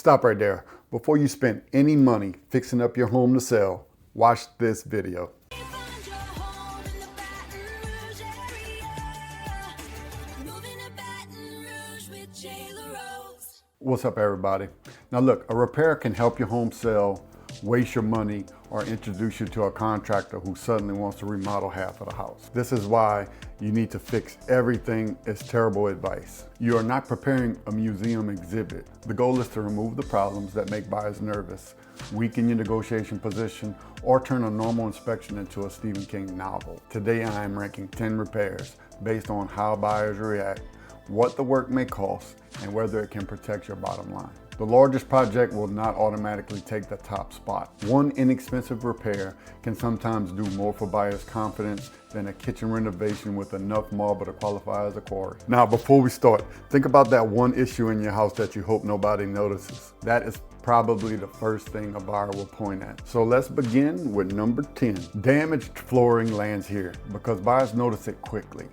Stop right there. Before you spend any money fixing up your home to sell, watch this video. What's up, everybody? Now look, a repair can help your home sell, waste your money, or introduce you to a contractor who suddenly wants to remodel half of the house. This is why you need to fix everything is terrible advice. You are not preparing a museum exhibit. The goal is to remove the problems that make buyers nervous, weaken your negotiation position, or turn a normal inspection into a Stephen King novel. Today I am ranking 10 repairs based on how buyers react, what the work may cost, and whether it can protect your bottom line. The largest project will not automatically take the top spot. One inexpensive repair can sometimes do more for buyers' confidence than a kitchen renovation with enough marble to qualify as a quarry. Now, before we start, think about that one issue in your house that you hope nobody notices. That is probably the first thing a buyer will point at. So let's begin with number 10. Damaged flooring lands here because buyers notice it quickly,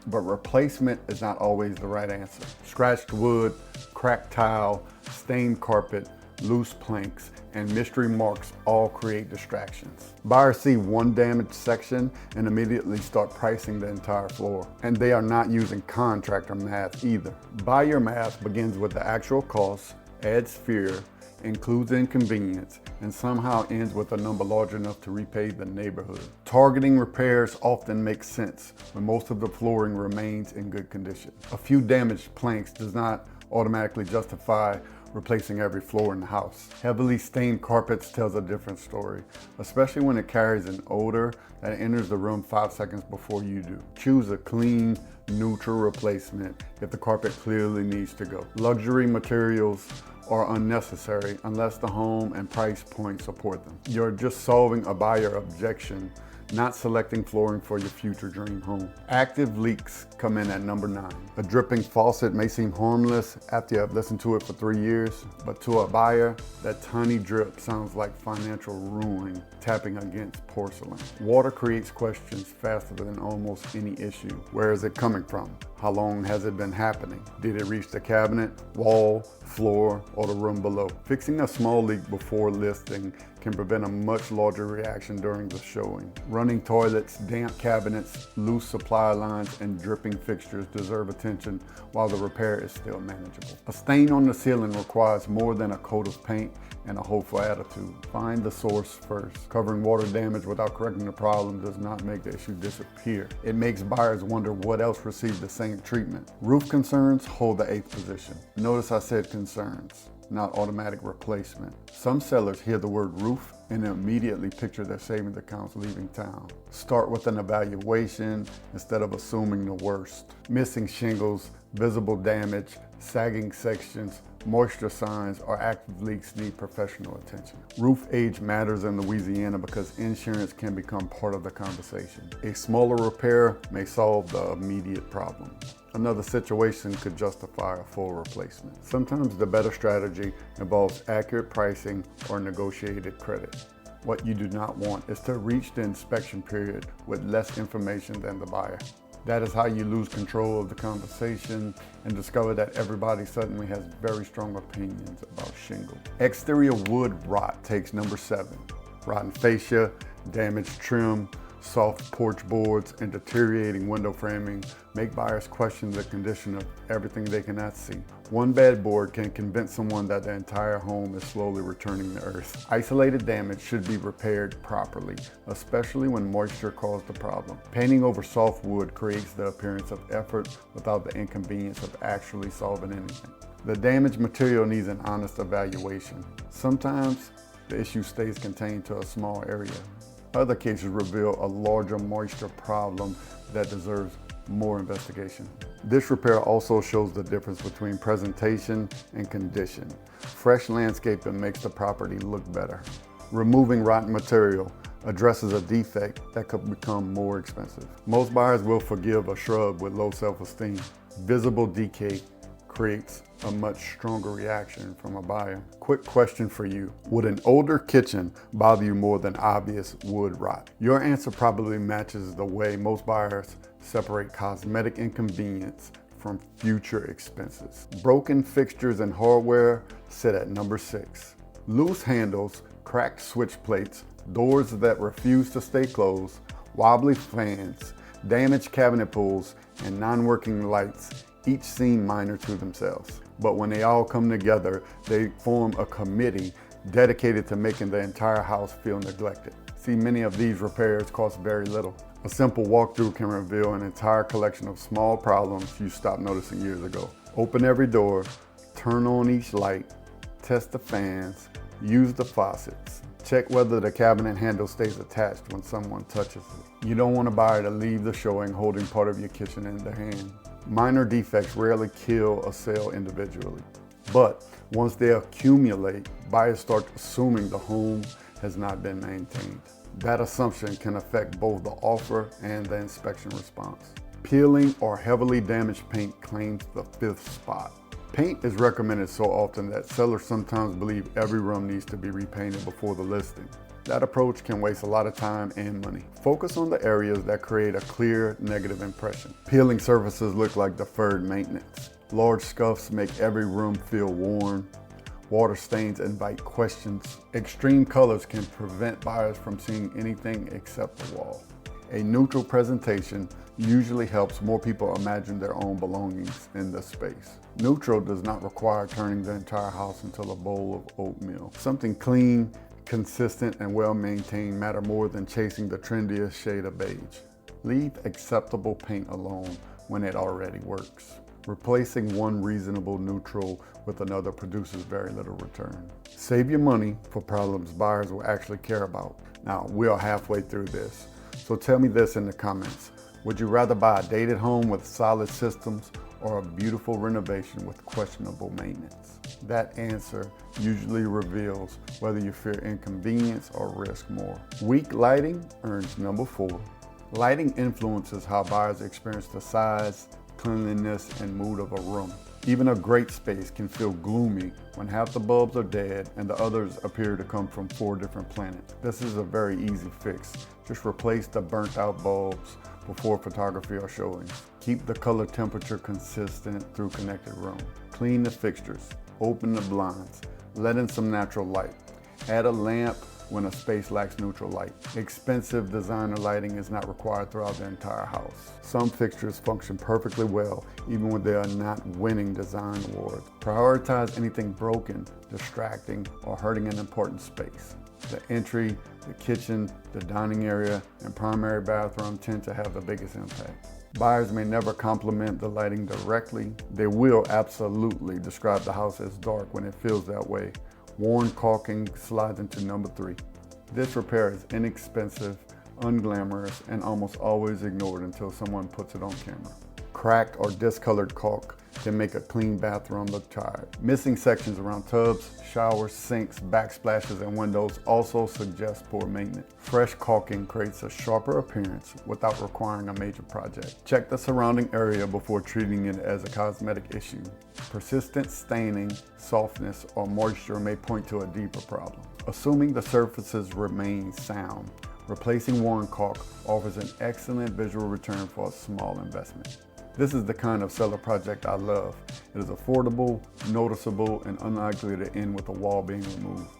but replacement is not always the right answer. Scratched wood, cracked tile, stained carpet, loose planks, and mystery marks all create distractions. Buyers see one damaged section and immediately start pricing the entire floor. And they are not using contractor math either. Buyer math begins with the actual cost, adds fear, includes inconvenience, and somehow ends with a number large enough to repay the neighborhood. Targeting repairs often makes sense when most of the flooring remains in good condition. A few damaged planks does not automatically justify replacing every floor in the house. Heavily stained carpets tells a different story, especially when it carries an odor that enters the room 5 seconds before you do. Choose a clean, neutral replacement if the carpet clearly needs to go. Luxury materials are unnecessary unless the home and price point support them. You're just solving a buyer objection, not selecting flooring for your future dream home. Active leaks come in at number 9. A dripping faucet may seem harmless after you have listened to it for 3 years, but to a buyer, that tiny drip sounds like financial ruin tapping against porcelain. Water creates questions faster than almost any issue. Where is it coming from? How long has it been happening? Did it reach the cabinet, wall, floor, or the room below? Fixing a small leak before listing can prevent a much larger reaction during the showing. Running toilets, damp cabinets, loose supply lines, and dripping fixtures deserve attention while the repair is still manageable. A stain on the ceiling requires more than a coat of paint and a hopeful attitude. Find the source first. Covering water damage without correcting the problem does not make the issue disappear. It makes buyers wonder what else received the same treatment. Roof concerns hold the 8th position. Notice I said concerns, not automatic replacement. Some sellers hear the word roof and immediately picture their savings accounts leaving town. Start with an evaluation instead of assuming the worst. Missing shingles, visible damage, sagging sections, moisture signs, or active leaks need professional attention. Roof age matters in Louisiana because insurance can become part of the conversation. A smaller repair may solve the immediate problem. Another situation could justify a full replacement. Sometimes the better strategy involves accurate pricing or negotiated credit. What you do not want is to reach the inspection period with less information than the buyer. That is how you lose control of the conversation and discover that everybody suddenly has very strong opinions about shingle. Exterior wood rot takes number 7. Rotten fascia, damaged trim, soft porch boards, and deteriorating window framing make buyers question the condition of everything they cannot see. One bad board can convince someone that the entire home is slowly returning to earth. Isolated damage should be repaired properly, especially when moisture caused the problem. Painting over soft wood creates the appearance of effort without the inconvenience of actually solving anything. The damaged material needs an honest evaluation. Sometimes the issue stays contained to a small area. Other cases reveal a larger moisture problem that deserves more investigation. This repair also shows the difference between presentation and condition. Fresh landscaping makes the property look better. Removing rotten material addresses a defect that could become more expensive. Most buyers will forgive a shrub with low self-esteem. Visible decay creates a much stronger reaction from a buyer. Quick question for you. Would an older kitchen bother you more than obvious wood rot? Your answer probably matches the way most buyers separate cosmetic inconvenience from future expenses. Broken fixtures and hardware sit at number 6. Loose handles, cracked switch plates, doors that refuse to stay closed, wobbly fans, damaged cabinet pulls, and non-working lights each seem minor to themselves. But when they all come together, they form a committee dedicated to making the entire house feel neglected. See, many of these repairs cost very little. A simple walkthrough can reveal an entire collection of small problems you stopped noticing years ago. Open every door, turn on each light, test the fans, use the faucets. Check whether the cabinet handle stays attached when someone touches it. You don't want a buyer to leave the showing holding part of your kitchen in their hand. Minor defects rarely kill a sale individually, but once they accumulate, buyers start assuming the home has not been maintained. That assumption can affect both the offer and the inspection response. Peeling or heavily damaged paint claims the 5th spot. Paint is recommended so often that sellers sometimes believe every room needs to be repainted before the listing. That approach can waste a lot of time and money. Focus on the areas that create a clear negative impression. Peeling surfaces look like deferred maintenance. Large scuffs make every room feel worn. Water stains invite questions. Extreme colors can prevent buyers from seeing anything except the wall. A neutral presentation usually helps more people imagine their own belongings in the space. Neutral does not require turning the entire house into a bowl of oatmeal. Something clean, consistent, and well-maintained matter more than chasing the trendiest shade of beige. Leave acceptable paint alone when it already works. Replacing one reasonable neutral with another produces very little return. Save your money for problems buyers will actually care about. Now, we are halfway through this, so tell me this in the comments. Would you rather buy a dated home with solid systems or a beautiful renovation with questionable maintenance? That answer usually reveals whether you fear inconvenience or risk more. Weak lighting earns number 4. Lighting influences how buyers experience the size, cleanliness, and mood of a room. Even a great space can feel gloomy when half the bulbs are dead and the others appear to come from 4 different planets. This is a very easy fix. Just replace the burnt out bulbs before photography or showings. Keep the color temperature consistent through connected room. Clean the fixtures. Open the blinds. Let in some natural light. Add a lamp when a space lacks neutral light. Expensive designer lighting is not required throughout the entire house. Some fixtures function perfectly well even when they are not winning design awards. Prioritize anything broken, distracting, or hurting an important space. The entry, the kitchen, the dining area, and primary bathroom tend to have the biggest impact. Buyers may never compliment the lighting directly. They will absolutely describe the house as dark when it feels that way. Worn caulking slides into number 3. This repair is inexpensive, unglamorous, and almost always ignored until someone puts it on camera. Cracked or discolored caulk can make a clean bathroom look tired. Missing sections around tubs, showers, sinks, backsplashes, and windows also suggest poor maintenance. Fresh caulking creates a sharper appearance without requiring a major project. Check the surrounding area before treating it as a cosmetic issue. Persistent staining, softness, or moisture may point to a deeper problem. Assuming the surfaces remain sound, replacing worn caulk offers an excellent visual return for a small investment. This is the kind of seller project I love. It is affordable, noticeable, and unlikely to end with a wall being removed.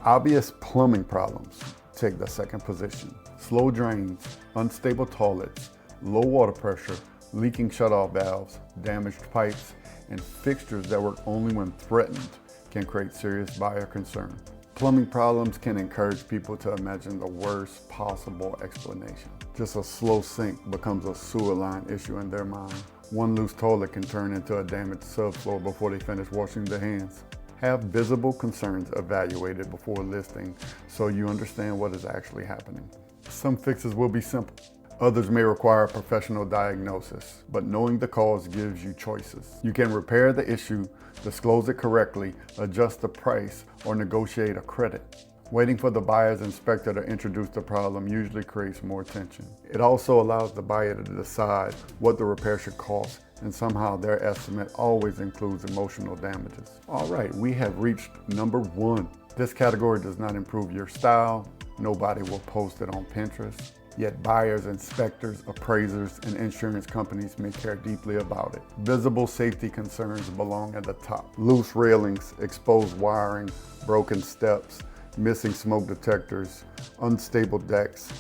Obvious plumbing problems take the second position. Slow drains, unstable toilets, low water pressure, leaking shutoff valves, damaged pipes, and fixtures that work only when threatened can create serious buyer concern. Plumbing problems can encourage people to imagine the worst possible explanation. Just a slow sink becomes a sewer line issue in their mind. One loose toilet can turn into a damaged subfloor before they finish washing their hands. Have visible concerns evaluated before listing so you understand what is actually happening. Some fixes will be simple. Others may require a professional diagnosis, but knowing the cause gives you choices. You can repair the issue, disclose it correctly, adjust the price, or negotiate a credit. Waiting for the buyer's inspector to introduce the problem usually creates more tension. It also allows the buyer to decide what the repair should cost, and somehow their estimate always includes emotional damages. All right, we have reached number 1. This category does not improve your style. Nobody will post it on Pinterest. Yet buyers, inspectors, appraisers, and insurance companies may care deeply about it. Visible safety concerns belong at the top. Loose railings, exposed wiring, broken steps, missing smoke detectors, unstable decks,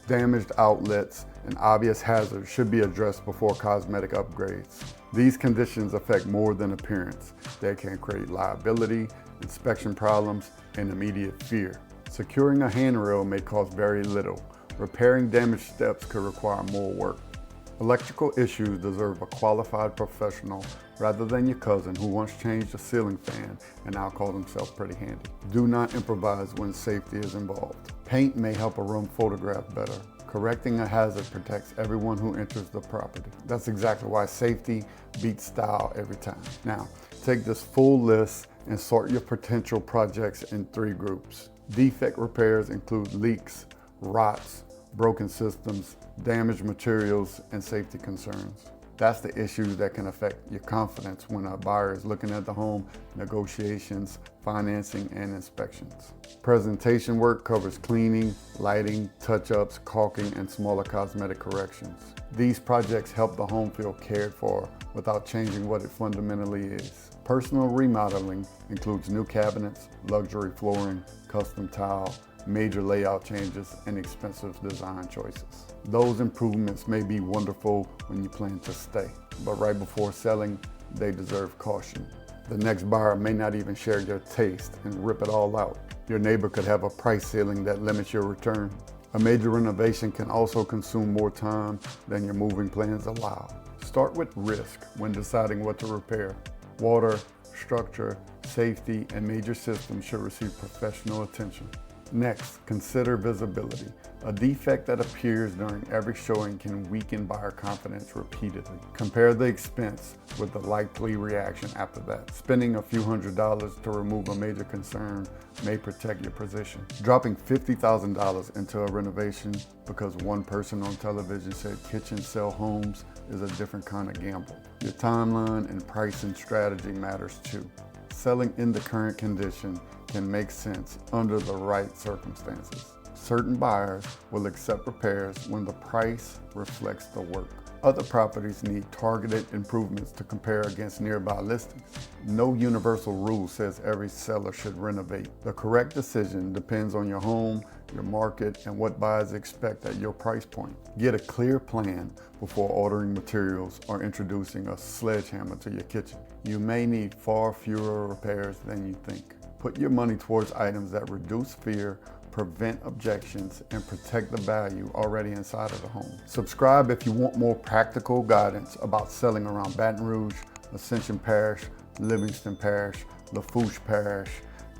damaged outlets, and obvious hazards should be addressed before cosmetic upgrades. These conditions affect more than appearance. They can create liability, inspection problems, and immediate fear. Securing a handrail may cost very little. Repairing damaged steps could require more work. Electrical issues deserve a qualified professional rather than your cousin who once changed a ceiling fan and now calls himself pretty handy. Do not improvise when safety is involved. Paint may help a room photograph better. Correcting a hazard protects everyone who enters the property. That's exactly why safety beats style every time. Now, take this full list and sort your potential projects in 3 groups. Defect repairs include leaks, rots, broken systems, damaged materials, and safety concerns. That's the issues that can affect your confidence when a buyer is looking at the home, negotiations, financing, and inspections. Presentation work covers cleaning, lighting, touch-ups, caulking, and smaller cosmetic corrections. These projects help the home feel cared for without changing what it fundamentally is. Personal remodeling includes new cabinets, luxury flooring, custom tile, major layout changes, and expensive design choices. Those improvements may be wonderful when you plan to stay, but right before selling, they deserve caution. The next buyer may not even share your taste and rip it all out. Your neighbor could have a price ceiling that limits your return. A major renovation can also consume more time than your moving plans allow. Start with risk when deciding what to repair. Water, structure, safety, and major systems should receive professional attention. Next, consider visibility. A defect that appears during every showing can weaken buyer confidence repeatedly. Compare the expense with the likely reaction after that. Spending a few $100s to remove a major concern may protect your position. Dropping $50,000 into a renovation because one person on television said kitchens sell homes is a different kind of gamble. Your timeline and pricing strategy matters too. Selling in the current condition can make sense under the right circumstances. Certain buyers will accept repairs when the price reflects the work. Other properties need targeted improvements to compare against nearby listings. No universal rule says every seller should renovate. The correct decision depends on your home, your market, and what buyers expect at your price point. Get a clear plan before ordering materials or introducing a sledgehammer to your kitchen. You may need far fewer repairs than you think. Put your money towards items that reduce fear, prevent objections, and protect the value already inside of the home. Subscribe if you want more practical guidance about selling around Baton Rouge, Ascension Parish, Livingston Parish, LaFouche Parish,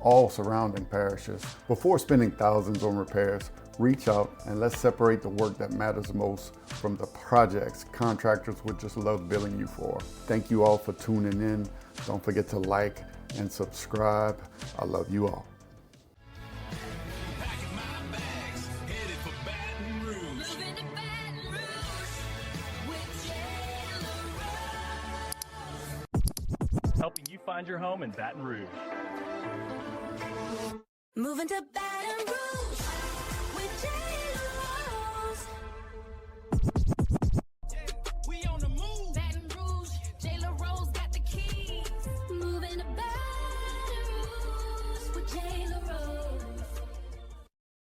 all surrounding parishes. Before spending thousands on repairs, reach out and let's separate the work that matters most from the projects contractors would just love billing you for. Thank you all for tuning in. Don't forget to like and subscribe. I love you all. Helping you find your home in Baton Rouge. Moving to Baton Rouge with